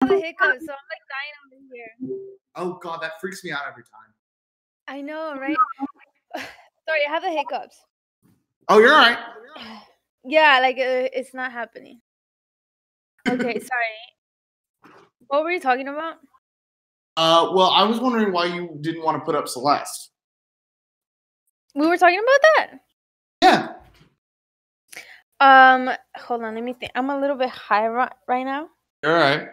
have a hiccup, so I'm like dying over here. Oh God, that freaks me out every time. I know, right? Sorry, I have the hiccups. Oh, you're all right. Yeah, like it's not happening. Okay, sorry. What were you talking about? Well, I was wondering why you didn't want to put up Celeste. We were talking about that. Yeah. Hold on, let me think. I'm a little bit high right now. All right.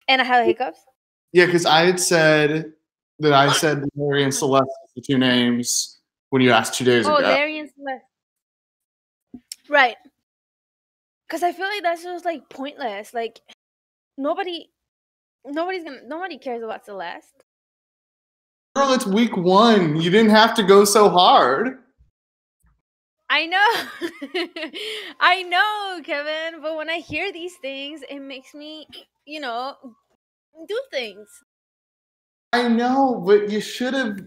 And I have hiccups. Yeah, because I had said that I said Larry and Celeste as the two names when you asked 2 days ago. Oh, Larry and Celeste. Right. Because I feel like that's just like pointless. Like nobody cares about Celeste. Girl, it's week 1. You didn't have to go so hard. I know. I know, Kevin. But when I hear these things, it makes me, do things. I know, but you should have.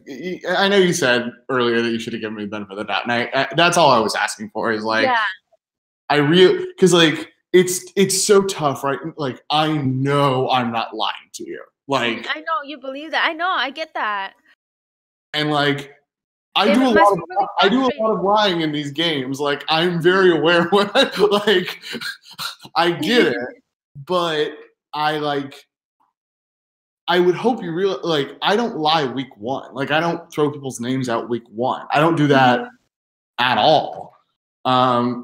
I know you said earlier that you should have given me the benefit of the doubt, and that's all I was asking for. Is like, yeah. Because like it's so tough, right? Like I know I'm not lying to you. Like I know you believe that. I know, I get that. And like I do a lot of lying in these games. Like I'm very aware when I get it, but I would hope you realize, like, I don't lie week 1. Like, I don't throw people's names out week 1. I don't do that at all.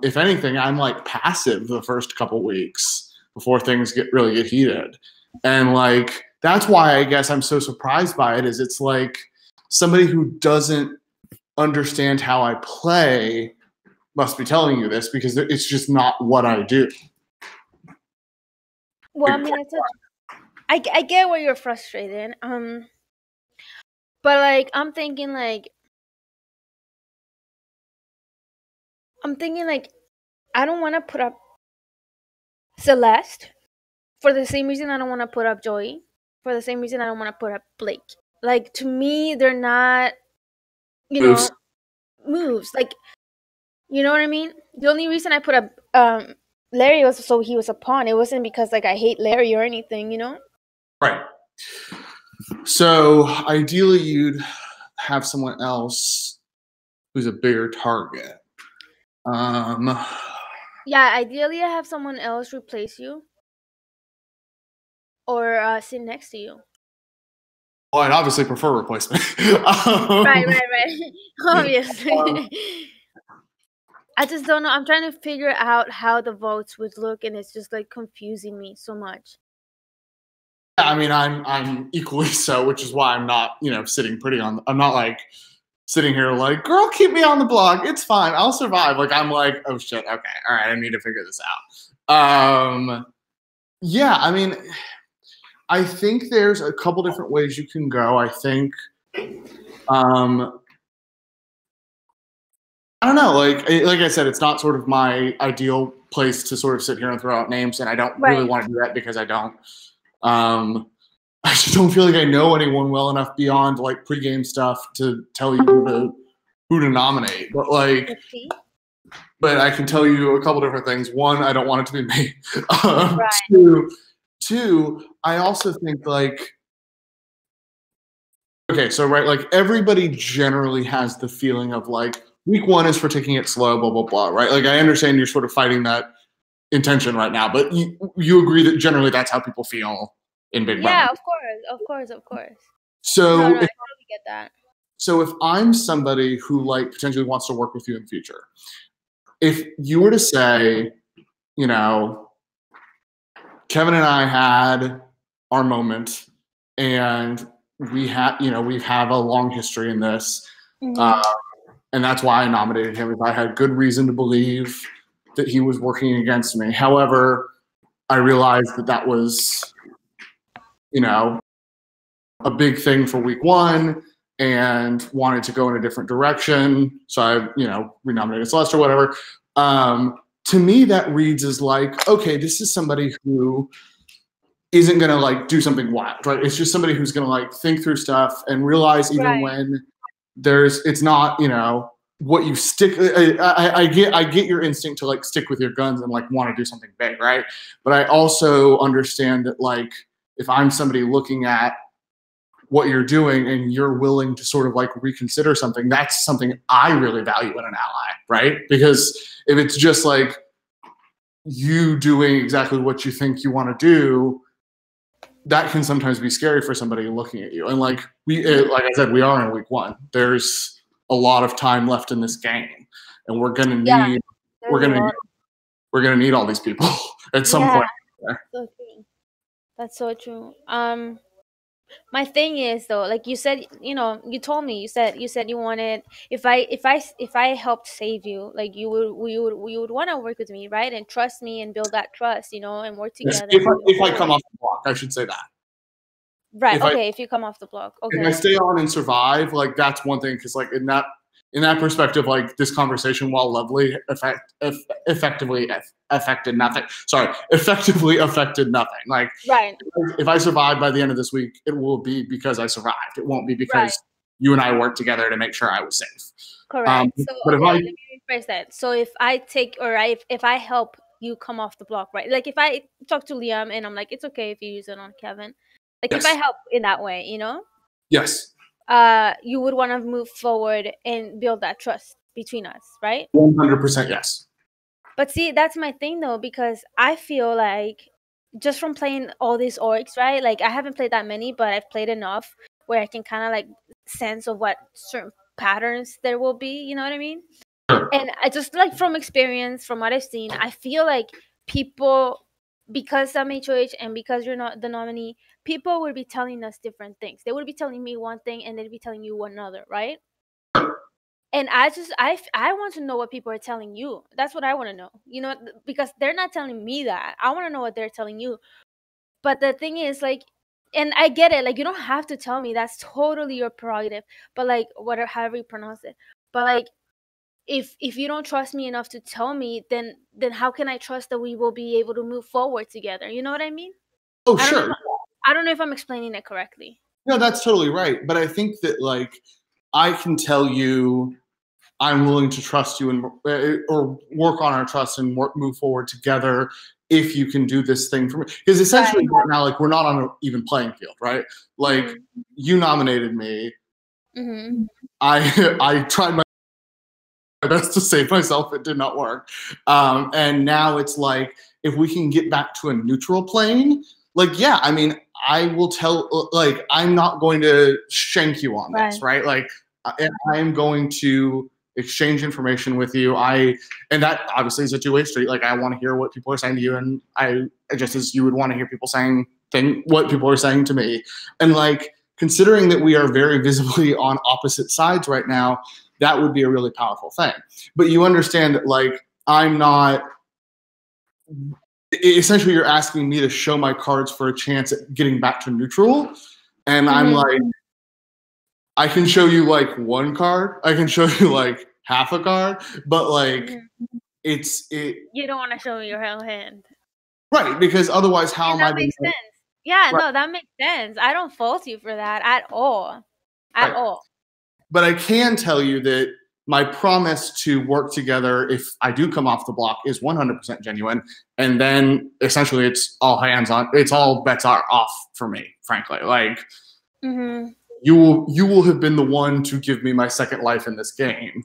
If anything, I'm, like, passive the first couple weeks before things really get heated. And, like, that's why I guess I'm so surprised by it is it's, like, somebody who doesn't understand how I play must be telling you this because it's just not what I do. Well, I mean, I get where you're frustrated. But like I'm thinking like I don't want to put up Celeste for the same reason I don't want to put up Joey, for the same reason I don't want to put up Blake. Like to me, they're not, moves. Like, you know what I mean? The only reason I put up Larry was so he was a pawn. It wasn't because like I hate Larry or anything, you know? Right. So ideally, you'd have someone else who's a bigger target. Yeah, ideally, I have someone else replace you or sit next to you. Well, I'd obviously prefer replacement. Right. Obviously. I just don't know. I'm trying to figure out how the votes would look, and it's just like confusing me so much. I mean, I'm equally so, which is why I'm not, sitting pretty on. I'm not like sitting here like, girl, keep me on the block. It's fine. I'll survive. Like I'm like, oh shit. Okay, all right. I need to figure this out. Yeah. I mean, I think there's a couple different ways you can go. I think, I don't know. Like I said, it's not sort of my ideal place to sort of sit here and throw out names, and I don't really want to do that because I don't. I just don't feel like I know anyone well enough beyond like pregame stuff to tell you who to nominate. But like, but I can tell you a couple different things. One, I don't want it to be me. Two, I also think like, okay, so like everybody generally has the feeling of like week 1 is for taking it slow, blah blah blah, right? Like I understand you're sort of fighting that intention right now, but you agree that generally that's how people feel in Big Brother. Yeah, of course. So I totally get that. So if I'm somebody who like potentially wants to work with you in the future, if you were to say, Kevin and I had our moment and we have a long history in this. And that's why I nominated him. If I had good reason to believe that he was working against me. However, I realized that was, a big thing for week 1 and wanted to go in a different direction. So I, renominated Celeste or whatever. To me, that reads as like, okay, this is somebody who isn't going to like do something wild, right? It's just somebody who's going to like think through stuff and realize even when it's not, what you stick. I get your instinct to like stick with your guns and like want to do something big, right? But I also understand that like if I'm somebody looking at what you're doing and you're willing to sort of like reconsider something, that's something I really value in an ally, right? Because if it's just like you doing exactly what you think you want to do, that can sometimes be scary for somebody looking at you. And like like I said, we are in week 1. There's a lot of time left in this game, and we're gonna need we're gonna need all these people at some point. So true. That's so true. My thing is though, like you said, you told me, you said you wanted, if I helped save you, like you would want to work with me, right? And trust me and build that trust, and work Yes, together. if I come off the block, I should say that. Right. If you come off the block. Okay. If I stay on and survive, like that's one thing, because like in that perspective, like this conversation, while lovely, effectively affected nothing. Sorry, effectively affected nothing. Like, right. If I survive by the end of this week, it will be because I survived. It won't be because you and I worked together to make sure I was safe. Correct. But let me rephrase that. So if I take, or if I help you come off the block, right? Like if I talk to Liam and I'm like, it's okay if you use it on Kevin. Like if I help in that way, Yes. You would want to move forward and build that trust between us, right? 100% yes. But see, that's my thing though, because I feel like just from playing all these orcs, right? Like I haven't played that many, but I've played enough where I can kind of like sense of what certain patterns there will be, you know what I mean? Sure. And I just like from experience, from what I've seen, I feel like people, because I'm HOH and because you're not the nominee, people would be telling us different things. They would be telling me one thing and they'd be telling you another, right? And I want to know what people are telling you. That's what I want to know, because they're not telling me that. I want to know what they're telling you. But the thing is, like, and I get it, like, you don't have to tell me. That's totally your prerogative. But like, however you pronounce it. But like, if you don't trust me enough to tell me, then how can I trust that we will be able to move forward together? You know what I mean? Oh, sure. I don't know if I'm explaining it correctly. No, that's totally right. But I think that like I can tell you I'm willing to trust you and or work on our trust and move forward together if you can do this thing for me. Because essentially right now, like we're not on an even playing field, right? Like you nominated me. Mm-hmm. I tried my best to save myself. It did not work. And now it's like, if we can get back to a neutral plane, like, yeah, I mean, I will tell, like, I'm not going to shank you on this, right? Like, I'm going to exchange information with you. And that obviously is a two-way street. Like, I want to hear what people are saying to you, and I just as you would want to hear people saying what people are saying to me. And like, considering that we are very visibly on opposite sides right now, that would be a really powerful thing. But you understand that, like, I'm not. Essentially, you're asking me to show my cards for a chance at getting back to neutral, and I'm like, I can show you like one card, I can show you like half a card, but like You don't want to show me your whole hand, right? Because otherwise, how am I? That makes sense. Yeah, no, that makes sense. I don't fault you for that at all, at all. But I can tell you that my promise to work together if I do come off the block is 100% genuine. And then essentially it's all bets are off for me, frankly. Like you will have been the one to give me my second life in this game.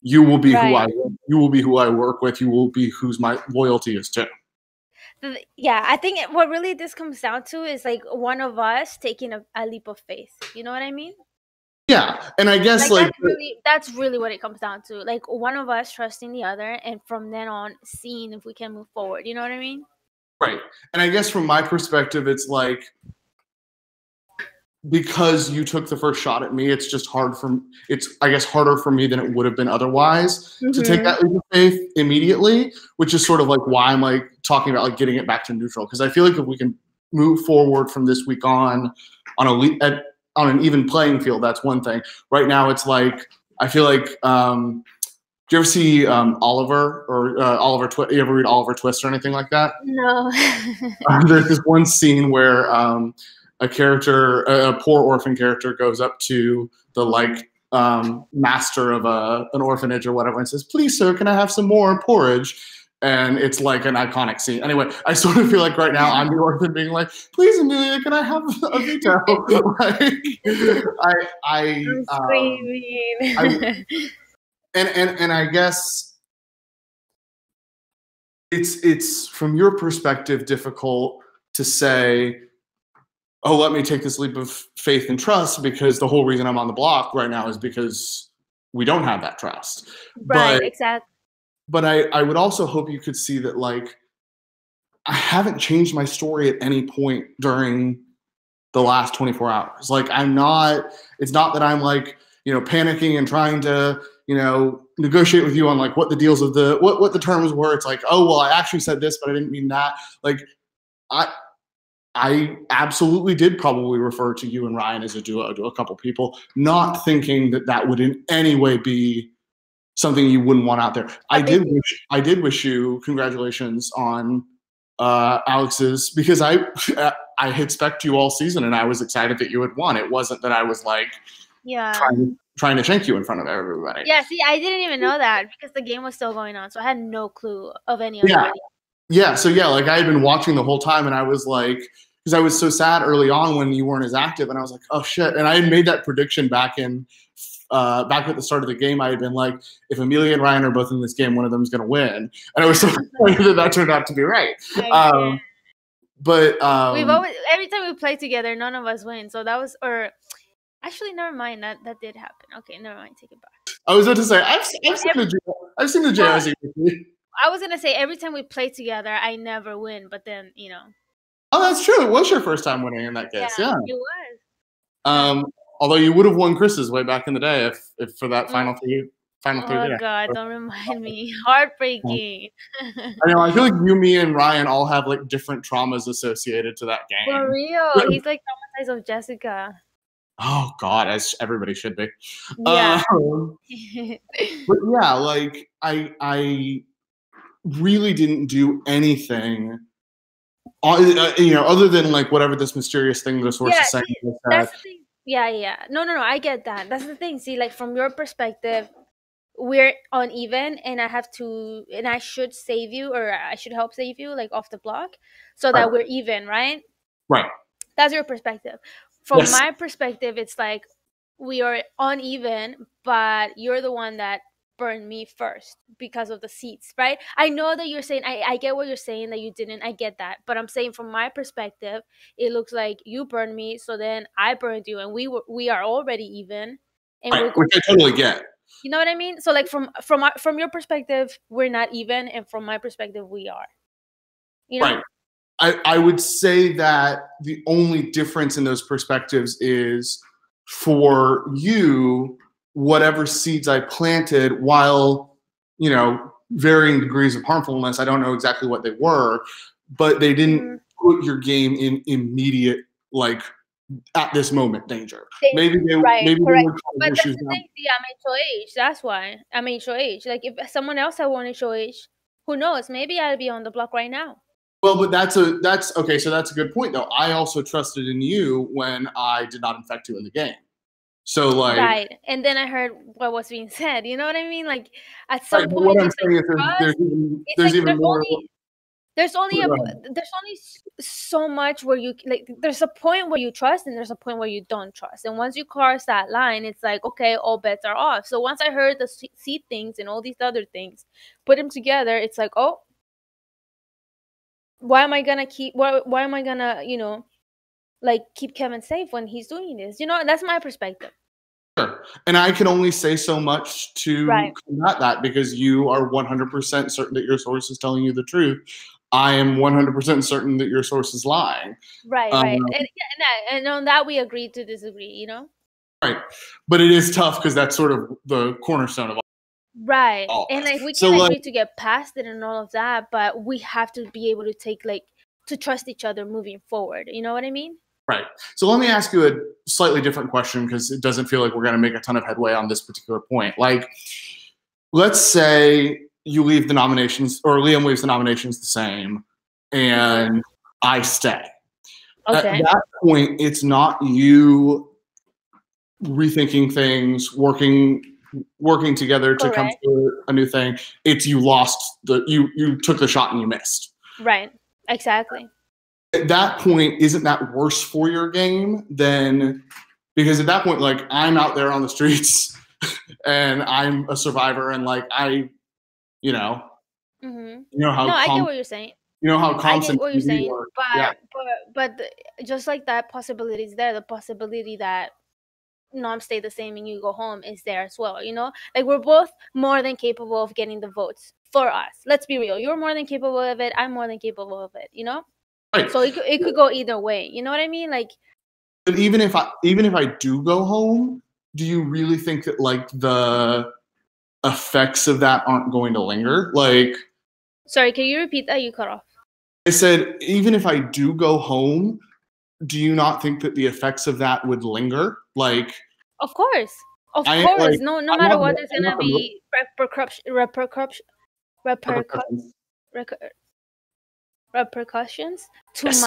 You will be who I work with. You will be whose my loyalty is to. Yeah, I think what really this comes down to is like one of us taking a leap of faith. You know what I mean? Yeah, and I guess like that's really what it comes down to. Like one of us trusting the other, and from then on seeing if we can move forward. You know what I mean? Right. And I guess from my perspective, it's like, because you took the first shot at me, it's just harder for me than it would have been otherwise to take that leap of faith immediately, which is sort of like why I'm like talking about like getting it back to neutral. Because I feel like if we can move forward from this week on an even playing field, that's one thing. Right now, it's like, I feel like, do you ever see Oliver or Oliver Twist? You ever read Oliver Twist or anything like that? No. There's this one scene where a poor orphan character goes up to the like master of an orphanage or whatever and says, "Please, sir, can I have some more porridge?" And it's like an iconic scene. Anyway, I sort of feel like right now I'm the orphan being like, "Please, Amelia, can I have a veto?" Like, I'm screaming. and I guess it's from your perspective difficult to say, "Oh, let me take this leap of faith and trust," because the whole reason I'm on the block right now is because we don't have that trust. Right, exactly. But I would also hope you could see that, like, I haven't changed my story at any point during the last 24 hours. Like, it's not that I'm like, panicking and trying to, negotiate with you on like what the deals of what the terms were. It's like, oh, well, I actually said this, but I didn't mean that. Like, I absolutely did probably refer to you and Ryan as a duo to a couple people, not thinking that would in any way be something you wouldn't want out there. I did wish you congratulations on Alex's, because I had spec'd you all season and I was excited that you had won. It wasn't that I was like trying to shank you in front of everybody. Yeah, see, I didn't even know that because the game was still going on, so I had no clue of any of it. Yeah, so like I had been watching the whole time and I was like, because I was so sad early on when you weren't as active, and I was like, oh shit. And I had made that prediction back at the start of the game. I had been like, if Amelia and Ryan are both in this game, one of them is going to win. And I was so excited that turned out to be right. But we've always, every time we play together, none of us win. So that was, or actually, never mind. That did happen. Okay, never mind. Take it back. I was about to say, I've seen the JRC. I was gonna say every time we play together, I never win. But then Oh, that's true. It was your first time winning in that case. Yeah, it was. Although you would have won Chris's way back in the day if for that final three. Oh God, don't remind me. Heartbreaking. I know. I feel like you, me, and Ryan all have like different traumas associated to that game. For real, he's like traumatized of Jessica. Oh God, as everybody should be. Yeah. But yeah, like I really didn't do anything, other than like whatever this mysterious thing the source is saying. That's the thing. Yeah. No. I get that. That's the thing. See, like from your perspective, we're uneven, and I should save you, or I should help save you, like off the block, so that we're even, right? Right. That's your perspective. From my perspective, it's like we are uneven, but you're the one that burned me first because of the seats, right? I know that you're saying, I get what you're saying, that you didn't. I get that. But I'm saying from my perspective, it looks like you burned me, so then I burned you, and we are already even. And which I totally get. You know what I mean? So like from your perspective, we're not even, and from my perspective, we are. Right. I would say that the only difference in those perspectives is, for you, whatever seeds I planted, while, varying degrees of harmfulness, I don't know exactly what they were, but they didn't put your game in immediate, like, at this moment, danger. Maybe they correct. But that's the thing, I'm HOH. That's why I'm HOH. Like, if someone else had won HOH, who knows? Maybe I'd be on the block right now. Well, but that's okay. So that's a good point, though. I also trusted in you when I did not infect you in the game. So like, right. And then I heard what was being said. You know what I mean? Like at some point, what I'm saying is there's even more. There's only so much where you like. There's a point where you trust, and there's a point where you don't trust. And once you cross that line, it's like, okay, all bets are off. So once I heard the seed things and all these other things, put them together, it's like, oh. Why am I gonna keep keep Kevin safe when he's doing this? That's my perspective. Sure. And I can only say so much to combat that, because you are 100% certain that your source is telling you the truth. I am 100% certain that your source is lying. Right. And on that we agree to disagree, Right. But it is tough because that's sort of the cornerstone of all. Right. And like we can agree to get past it and all of that, but we have to be able to to trust each other moving forward. You know what I mean? Right. So let me ask you a slightly different question, because it doesn't feel like we're going to make a ton of headway on this particular point. Like, let's say you leave the nominations, or Liam leaves the nominations the same, and I stay. Okay. At that point, it's not you rethinking things, working together to come to a new thing. It's you took the shot and you missed. Right. Exactly. At that point, isn't that worse for your game than, because at that point, like, I'm out there on the streets and I'm a survivor, and like you know, Mm-hmm. you know how I get what you're saying. You know how I get what you're saying, work. but Yeah. but just like that possibility is there, the possibility that norms stay the same and you go home is there as well. You know, like, we're both more than capable of getting the votes for us. Let's be real. You're more than capable of it. I'm more than capable of it. You know, Right. So it could go either way. You know what I mean? Like, but even if I do go home, do you really think that like the effects of that aren't going to linger? Like, sorry, can you repeat that? You cut off. I said, even if I do go home, do you not think that the effects of that would linger? Like, of course. Like, no matter what, there's gonna be repercussions to yes.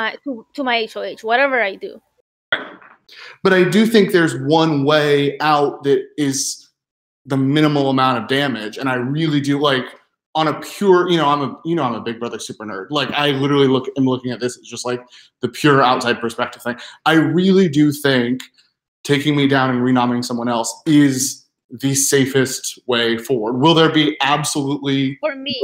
my HOH, whatever I do. But I do think there's one way out that is the minimal amount of damage, and I really do, like, on a pure, I'm a Big Brother super nerd. Like, I literally am looking at this as just like the pure outside perspective thing. I really do think taking me down and renomming someone else is the safest way forward. Will there be absolutely for me?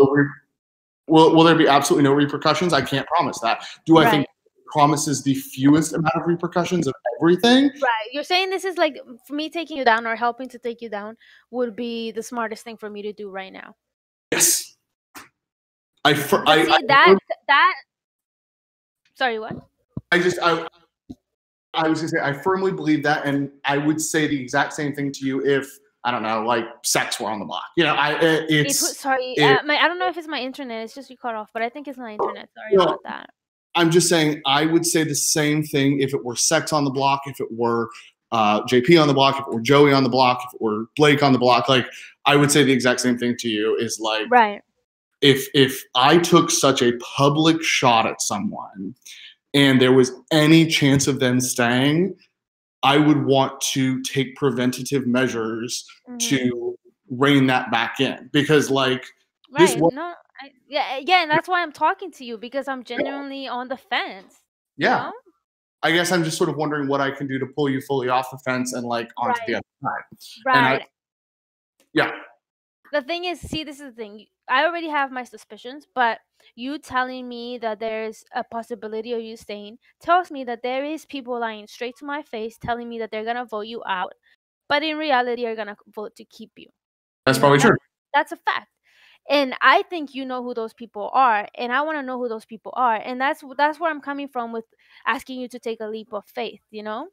Will there be absolutely no repercussions? I can't promise that. Do I think it promises the fewest amount of repercussions of everything? Right. You're saying this is like, for me, taking you down or helping to take you down would be the smartest thing for me to do right now. Yes. Sorry, what? I was gonna say, I firmly believe that, and I would say the exact same thing to you if, I don't know, like, sex were on the block. I don't know if it's my internet. It's just you cut off, but I think it's my internet. Sorry about that. I'm just saying, I would say the same thing if it were sex on the block, if it were JP on the block, if it were Joey on the block, if it were Blake on the block. Like, I would say the exact same thing to you, is like, right. If I took such a public shot at someone and there was any chance of them staying, I would want to take preventative measures to rein that back in, because, like, right. And that's why I'm talking to you, because I'm genuinely on the fence. Yeah. You know? I guess I'm just sort of wondering what I can do to pull you fully off the fence and, like, onto the other side. Right. Yeah. The thing is, see, this is the thing. I already have my suspicions, but you telling me that there's a possibility of you staying tells me that there is people lying straight to my face telling me that they're going to vote you out, but in reality are going to vote to keep you. That's probably true. That's a fact. And I think you know who those people are, and I want to know who those people are. And that's where I'm coming from with asking you to take a leap of faith, you know?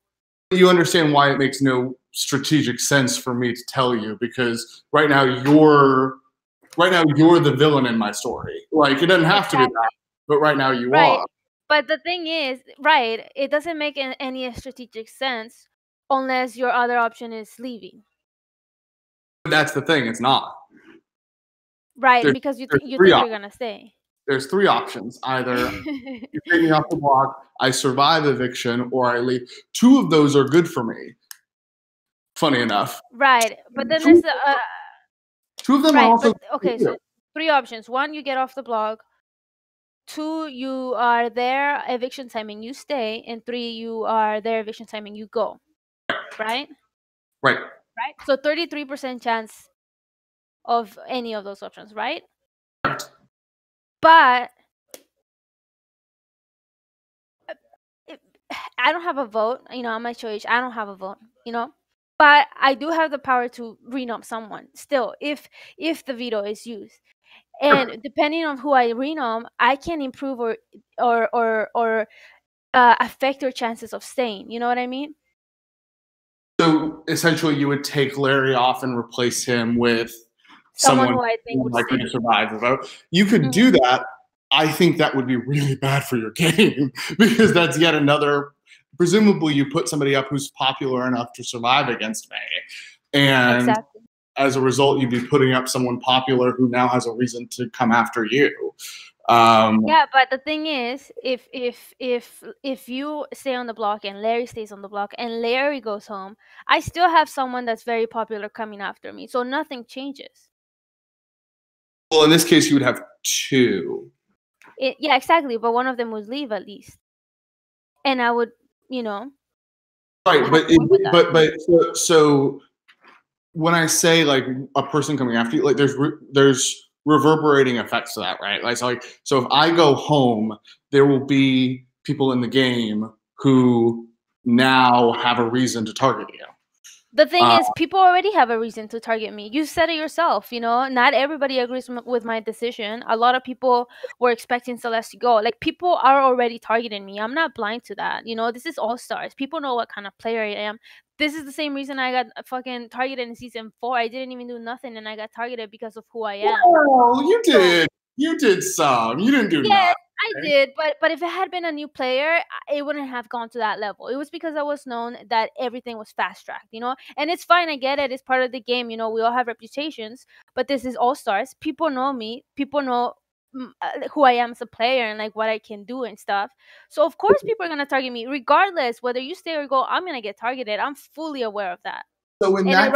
You understand why it makes no strategic sense for me to tell you, because right now you're the villain in my story. Like, it doesn't have to be that, but right now you are. But the thing is, it doesn't make any strategic sense unless your other option is leaving. But that's the thing, it's not. Right, because you think you're going to stay. There's three options. Either you take me off the block, I survive eviction, or I leave. Two of those are good for me. Funny enough. Right, but then there's two of them are also okay. So three options: one, you get off the block; two, you are there eviction timing, you stay; and three, you are there eviction timing, you go. Right. So 33% chance of any of those options, right? But I don't have a vote, on my choice. I don't have a vote, but I do have the power to renom someone still if the veto is used. And depending on who I renom, I can improve or affect your chances of staying. You know what I mean? So essentially, you would take Larry off and replace him with someone who I think would likely to survive the vote. You could do that. I think that would be really bad for your game, because that's yet another. Presumably, you put somebody up who's popular enough to survive against me, and as a result, you'd be putting up someone popular who now has a reason to come after you. Yeah, but the thing is, if you stay on the block and Larry stays on the block and Larry goes home, I still have someone that's very popular coming after me, so nothing changes. Well, in this case, you would have two. Yeah, exactly. But one of them would leave at least, and I would, you know. Right, so when I say like a person coming after you, like there's reverberating effects to that, right? Like so if I go home, there will be people in the game who now have a reason to target you. The thing is, people already have a reason to target me. You said it yourself, not everybody agrees with my decision. A lot of people were expecting Celeste to go. Like, people are already targeting me. I'm not blind to that. This is All Stars. People know what kind of player I am. This is the same reason I got fucking targeted in season 4. I didn't even do nothing, and I got targeted because of who I am. Oh, you did. You did some. You didn't do Yes, nothing. I did, but if it had been a new player, it wouldn't have gone to that level. It was because I was known that everything was fast tracked, and it's fine. I get it. It's part of the game. We all have reputations, but this is All Stars. People know me. People know who I am as a player and like what I can do and stuff. So of course people are gonna target me, regardless whether you stay or go. I'm gonna get targeted. I'm fully aware of that. So And I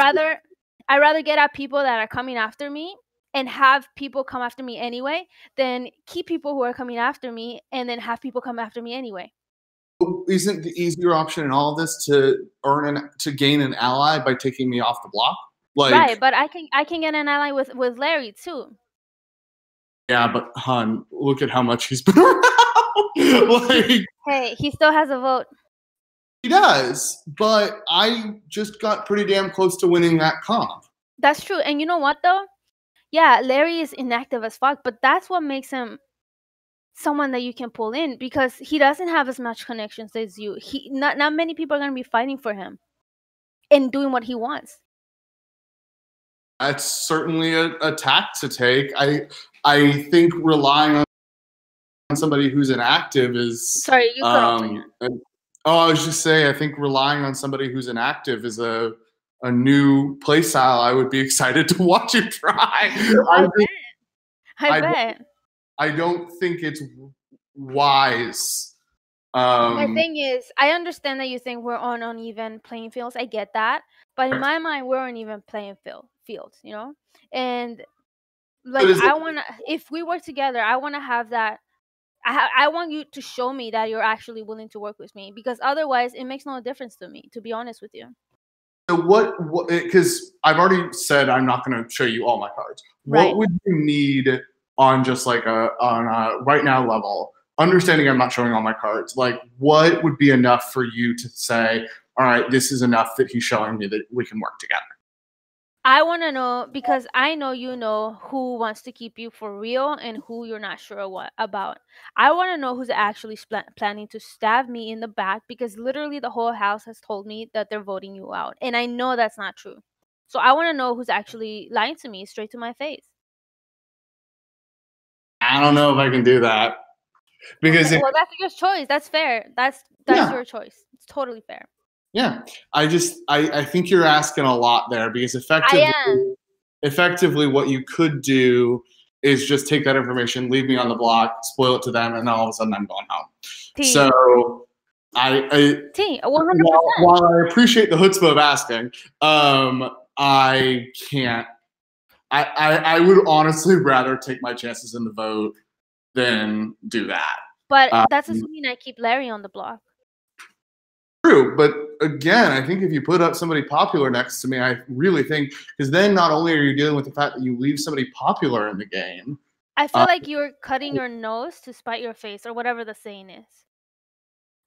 rather get at people that are coming after me and have people come after me anyway than keep people who are coming after me and then have people come after me anyway. Isn't the easier option in all of this to gain an ally by taking me off the block? Right, but I can get an ally with Larry too. Yeah, but hun, look at how much he's been around. Hey, he still has a vote. He does, but I just got pretty damn close to winning that comp. That's true. And you know what though? Yeah, Larry is inactive as fuck, but that's what makes him someone that you can pull in, because he doesn't have as much connections as you. Not many people are going to be fighting for him and doing what he wants. That's certainly a tack to take. I think relying on somebody who's inactive is. Sorry, you cut off. I was just saying, I think relying on somebody who's inactive is a new play style I would be excited to watch you try. I bet. I don't think it's wise. My thing is, I understand that you think we're on uneven playing fields. I get that. But in my mind, we're on even playing fields, And like, if we work together, I want to have that. I want you to show me that you're actually willing to work with me, because otherwise it makes no difference to me, to be honest with you. So what because I've already said I'm not going to show you all my cards. Right. What would you need on just like on a right now level, understanding I'm not showing all my cards, like what would be enough for you to say, all right, this is enough that he's showing me that we can work together? I want to know, because I know who wants to keep you for real and who you're not sure what about. I want to know who's actually planning to stab me in the back, because literally the whole house has told me that they're voting you out. And I know that's not true. So I want to know who's actually lying to me straight to my face. I don't know if I can do that. Because well, that's your choice. That's fair. That's your choice. It's totally fair. Yeah, I think you're asking a lot there, because effectively what you could do is just take that information, leave me on the block, spoil it to them, and then all of a sudden I'm going home. So I 100%. While I appreciate the chutzpah of asking, I can't. I would honestly rather take my chances in the vote than do that. But that's assuming I keep Larry on the block. True, but again, I think if you put up somebody popular next to me, I really think, because then not only are you dealing with the fact that you leave somebody popular in the game. I feel like you're cutting your nose to spite your face, or whatever the saying is.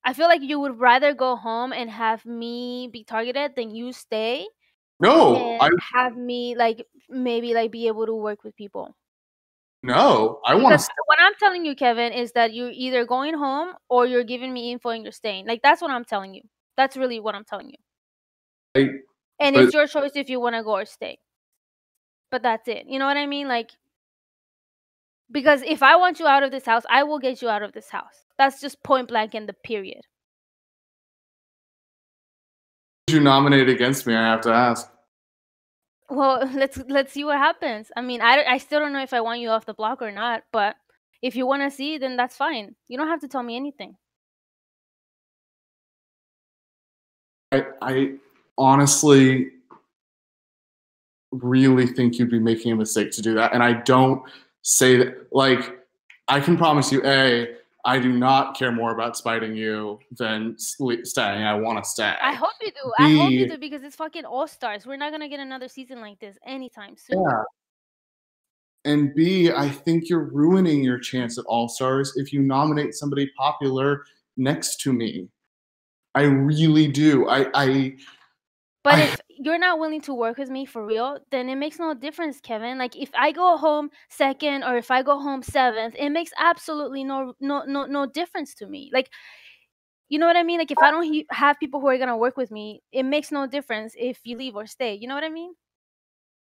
I feel like you would rather go home and have me be targeted than you stay. No, and have me maybe be able to work with people. No, I want to. What I'm telling you, Kevin, is that you're either going home or you're giving me info and you're staying. Like, that's what I'm telling you. That's really what I'm telling you. And it's your choice if you want to go or stay. But that's it. You know what I mean? Like, because if I want you out of this house, I will get you out of this house. That's just point blank in the period. Did you nominate against me? I have to ask. Well, let's see what happens. I mean, I still don't know if I want you off the block or not, but If you want to see, then that's fine. You don't have to tell me anything. I honestly really think you'd be making a mistake to do that. And I don't say that, like, I can promise you, A, I do not care more about spiting you than staying. I want to stay. I hope you do. B, I hope you do, because it's fucking All-Stars. We're not going to get another season like this anytime soon. Yeah. And B, I think you're ruining your chance at All-Stars if you nominate somebody popular next to me. I really do. But if you're not willing to work with me for real, then it makes no difference, Kevin. Like, if I go home second or if I go home seventh, it makes absolutely no difference to me. Like, you know what I mean? Like, if I don't have people who are gonna work with me, it makes no difference if you leave or stay. You know what I mean?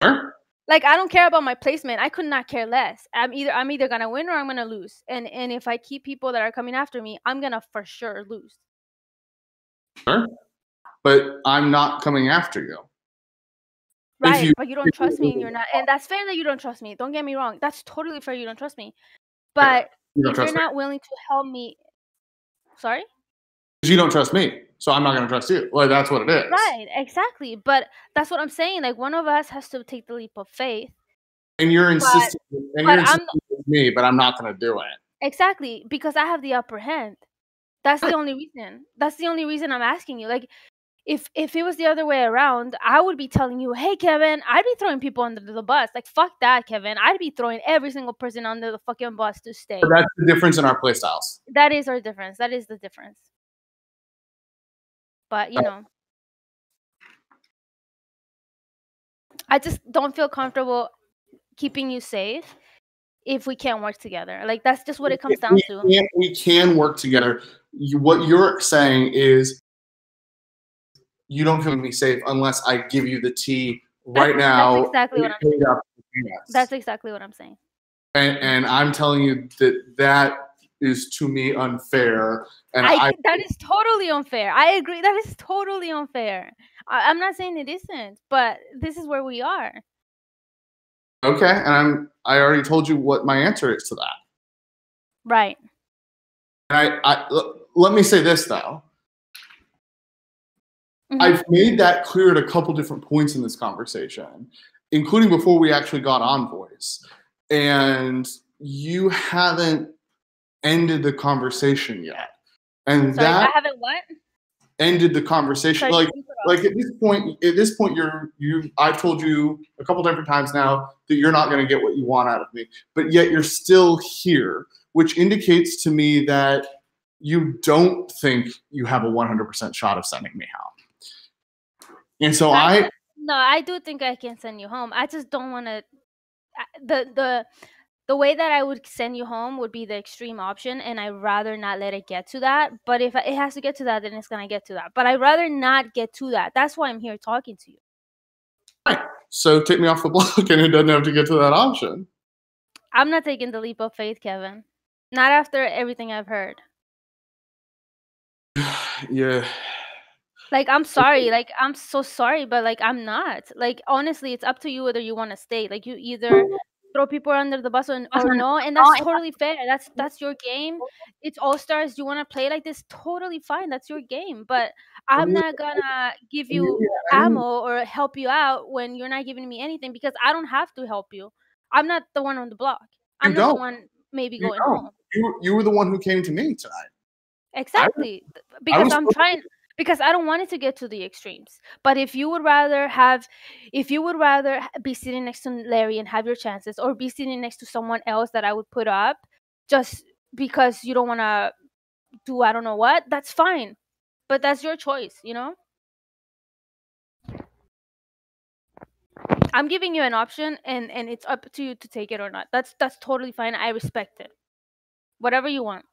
Sure. Like, I don't care about my placement. I could not care less. I'm either gonna win or I'm gonna lose. And if I keep people that are coming after me, I'm gonna for sure lose. Sure. But I'm not coming after you. Right, but you don't trust me, and you're not, and that's fair that you don't trust me. Don't get me wrong. That's totally fair you don't trust me. But if you're not willing to help me, sorry? Because you don't trust me, so I'm not going to trust you. Like, that's what it is. Right, exactly. But that's what I'm saying. Like, one of us has to take the leap of faith. And you're insisting, with me, but I'm not going to do it. Exactly, because I have the upper hand. That's the only reason. That's the only reason I'm asking you. Like, if it was the other way around, I would be telling you, hey, Kevin, I'd be throwing people under the bus. Like, fuck that, Kevin. I'd be throwing every single person under the fucking bus to stay. But that's the difference in our play styles. That is our difference. That is the difference. But, you know, I just don't feel comfortable keeping you safe if we can't work together. Like, that's just what it comes down to. We can work together. What you're saying is you don't feel me safe unless I give you the tea right now. That's exactly what I'm saying. That's exactly what I'm saying. And I'm telling you that is, to me, unfair. And that is totally unfair. I agree. That is totally unfair. I'm not saying it isn't, but this is where we are. Okay, and I already told you what my answer is to that. Right. And let me say this, though. Mm-hmm. I've made that clear at a couple different points in this conversation, including before we actually got on voice. And you haven't ended the conversation yet. And sorry, I haven't what? Ended the conversation. Sorry, like at this point, I've told you a couple different times now that you're not going to get what you want out of me, but yet you're still here, which indicates to me that you don't think you have a 100% shot of sending me home. And so no, I do think I can send you home. I just don't want to. The way that I would send you home would be the extreme option, and I'd rather not let it get to that. But if it has to get to that, then it's gonna get to that. But I'd rather not get to that. That's why I'm here talking to you. Right. So take me off the block, and it doesn't have to get to that option. I'm not taking the leap of faith, Kevin. Not after everything I've heard. Yeah. Like, I'm sorry. Like, I'm so sorry, but like, I'm not. Like, honestly, it's up to you whether you want to stay. Like, you either throw people under the bus or no, and that's totally fair. That's your game. It's All-Stars. You want to play like this? Totally fine. That's your game. But I'm not gonna give you ammo or help you out when you're not giving me anything, because I don't have to help you. I'm not the one on the block. I'm not the one maybe going home. You were the one who came to me tonight. Exactly. Because I'm trying. Because I don't want it to get to the extremes. But if you would rather be sitting next to Larry and have your chances, or be sitting next to someone else that I would put up just because you don't want to do I don't know what, that's fine. But that's your choice, you know? I'm giving you an option, and it's up to you to take it or not. That's totally fine. I respect it. Whatever you want.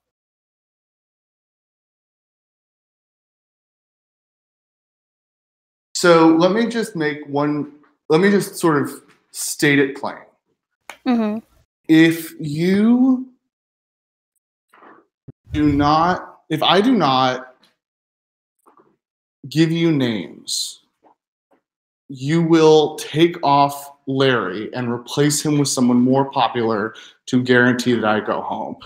So let me just sort of state it plain. Mm-hmm. If I do not give you names, you will take off Larry and replace him with someone more popular to guarantee that I go home.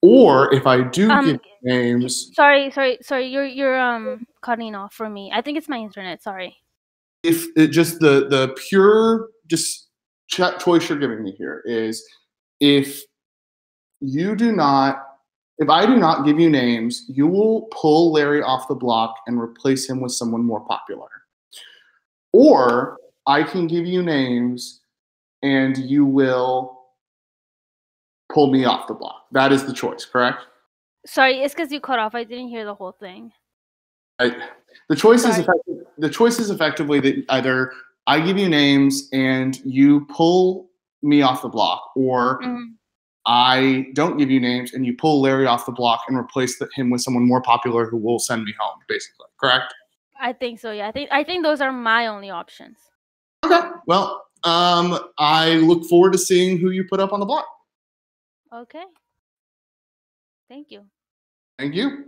Or if I do give names, sorry, you're cutting off for me. I think it's my internet. Sorry. if it just the pure just choice you're giving me here is if I do not give you names, you will pull Larry off the block and replace him with someone more popular. Or I can give you names and you will pull me off the block. That is the choice, correct? Sorry, it's because you cut off. I didn't hear the whole thing. The choice is effectively that either I give you names and you pull me off the block, or I don't give you names and you pull Larry off the block and replace him with someone more popular who will send me home, basically. Correct? I think so, yeah. I think those are my only options. Okay. Well, I look forward to seeing who you put up on the block. Okay. Thank you. Thank you.